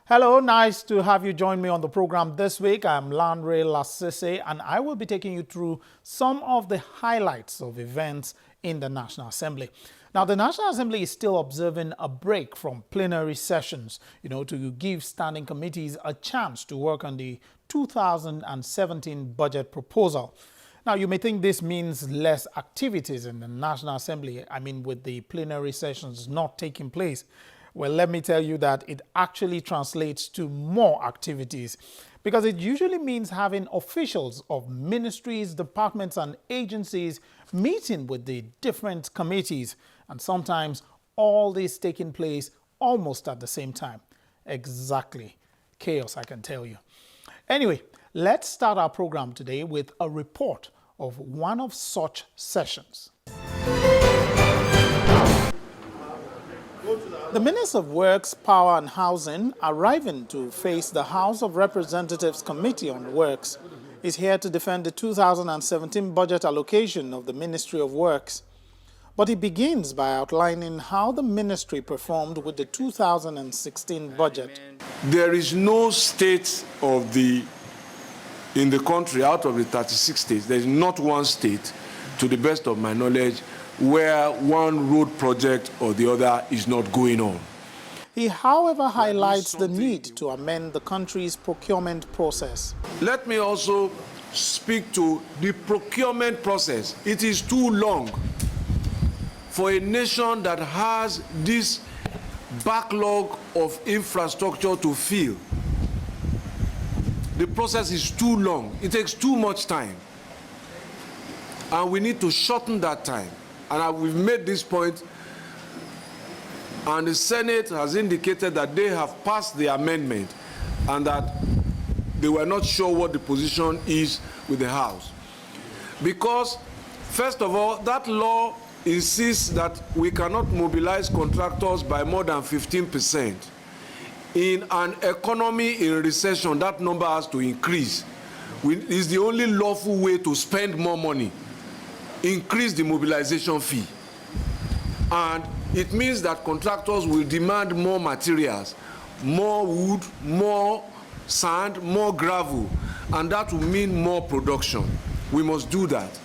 Hello, nice to have you join me on the program this week. I'm Landry Lasese, and I will be taking you through some of the highlights of events in the National Assembly. Now, the National Assembly is still observing a break from plenary sessions, to give standing committees a chance to work on the 2017 budget proposal. Now, you may think this means less activities in the National Assembly, with the plenary sessions not taking place. Well, let me tell you that it actually translates to more activities because it usually means having officials of ministries, departments, and agencies meeting with the different committees, and sometimes all this taking place almost at the same time. Exactly. Chaos, I can tell you. Anyway, let's start our program today with a report of one of such sessions. The Minister of Works, Power and Housing, arriving to face the House of Representatives Committee on Works, is here to defend the 2017 budget allocation of the Ministry of Works. But he begins by outlining how the ministry performed with the 2016 budget. There is no state in the country out of the 36 states, there is not one state, to the best of my knowledge, where one road project or the other is not going on. He, however, highlights the need to amend the country's procurement process. Let me also speak to the procurement process. It is too long for a nation that has this backlog of infrastructure to fill. The process is too long. It takes too much time. And we need to shorten that time. And we've made this point, and the Senate has indicated that they have passed the amendment and that they were not sure what the position is with the House. Because, first of all, that law insists that we cannot mobilize contractors by more than 15%. In an economy in recession, that number has to increase. It's the only lawful way to spend more money. Increase the mobilization fee. And it means that contractors will demand more materials, more wood, more sand, more gravel, and that will mean more production. We must do that.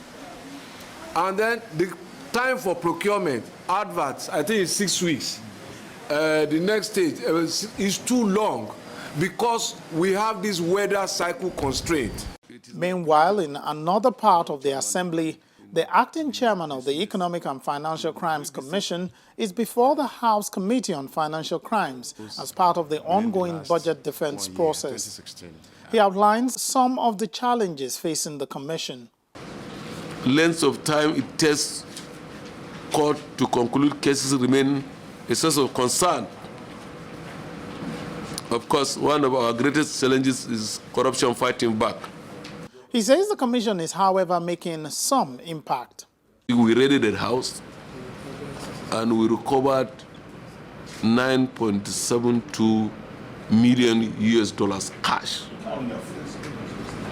And then the time for procurement, adverts, I think it's 6 weeks. The next stage is too long because we have this weather cycle constraint. Meanwhile, in another part of the assembly, the acting chairman of the Economic and Financial Crimes Commission is before the House Committee on Financial Crimes as part of the ongoing budget defense process. He outlines some of the challenges facing the commission. Length of time it takes court to conclude cases remain a source of concern. Of course, one of our greatest challenges is corruption fighting back. He says the commission is, however, making some impact. We raided the house and we recovered $9.72 million US cash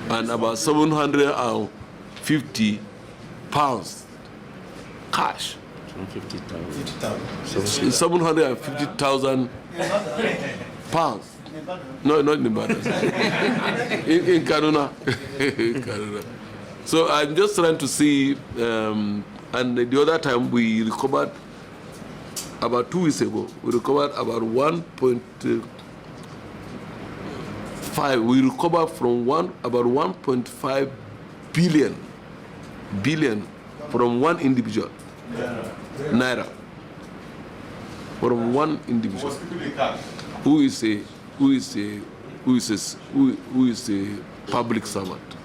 and about 750 pounds cash. 750,000 pounds. No, not in Ibadan. in Kaduna. So I'm just trying to see, and the other time we recovered, about 2 weeks ago, we recovered about 1.5. We recovered from about 1.5 billion from one individual. Naira. From one individual. Who is a public servant.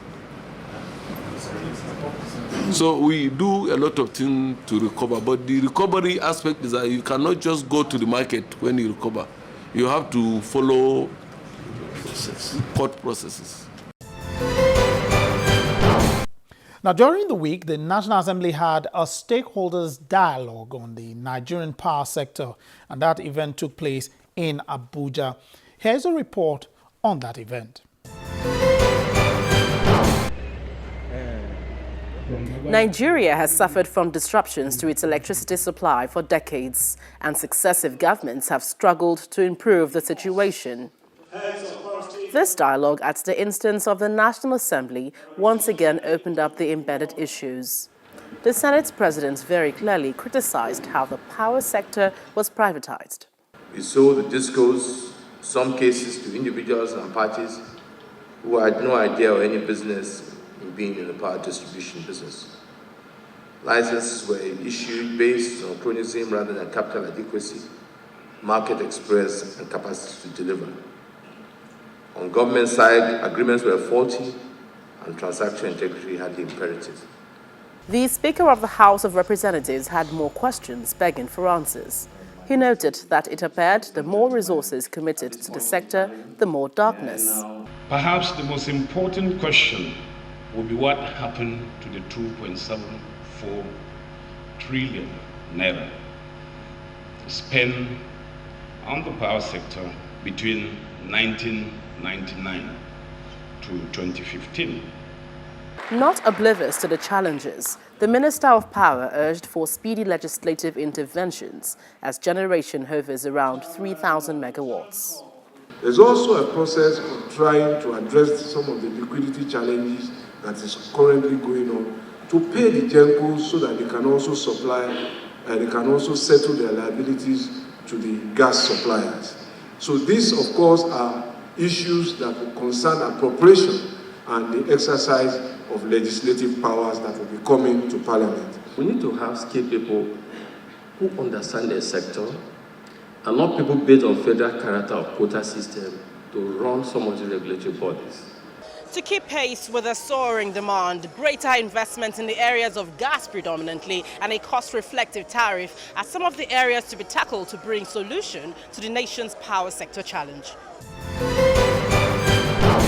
So we do a lot of things to recover, but the recovery aspect is that you cannot just go to the market when you recover. You have to follow court processes. Now, during the week, the National Assembly had a stakeholders dialogue on the Nigerian power sector, and that event took place in Abuja. Here's a report on that event. Nigeria has suffered from disruptions to its electricity supply for decades, and successive governments have struggled to improve the situation. This dialogue, at the instance of the National Assembly, once again opened up the embedded issues. The Senate's president very clearly criticized how the power sector was privatized. We sold the discos, some cases to individuals and parties who had no idea or any business in being in the power distribution business. Licenses were issued based on chronism rather than capital adequacy, market express, and capacity to deliver. On government side, agreements were faulty and transaction integrity had the imperative. The Speaker of the House of Representatives had more questions begging for answers. He noted that it appeared the more resources committed to the sector, the more darkness. Perhaps the most important question will be what happened to the 2.74 trillion naira spent on the power sector between 1999 to 2015. Not oblivious to the challenges, the Minister of Power urged for speedy legislative interventions as generation hovers around 3,000 megawatts. There's also a process of trying to address some of the liquidity challenges that is currently going on to pay the gencos so that they can also supply, they can also settle their liabilities to the gas suppliers. So these, of course, are issues that will concern appropriation and the exercise of legislative powers that will be coming to Parliament. We need to have skilled people who understand their sector and not people based on federal character or quota system to run some of the regulatory bodies. To keep pace with a soaring demand, greater investment in the areas of gas predominantly and a cost-reflective tariff are some of the areas to be tackled to bring solution to the nation's power sector challenge.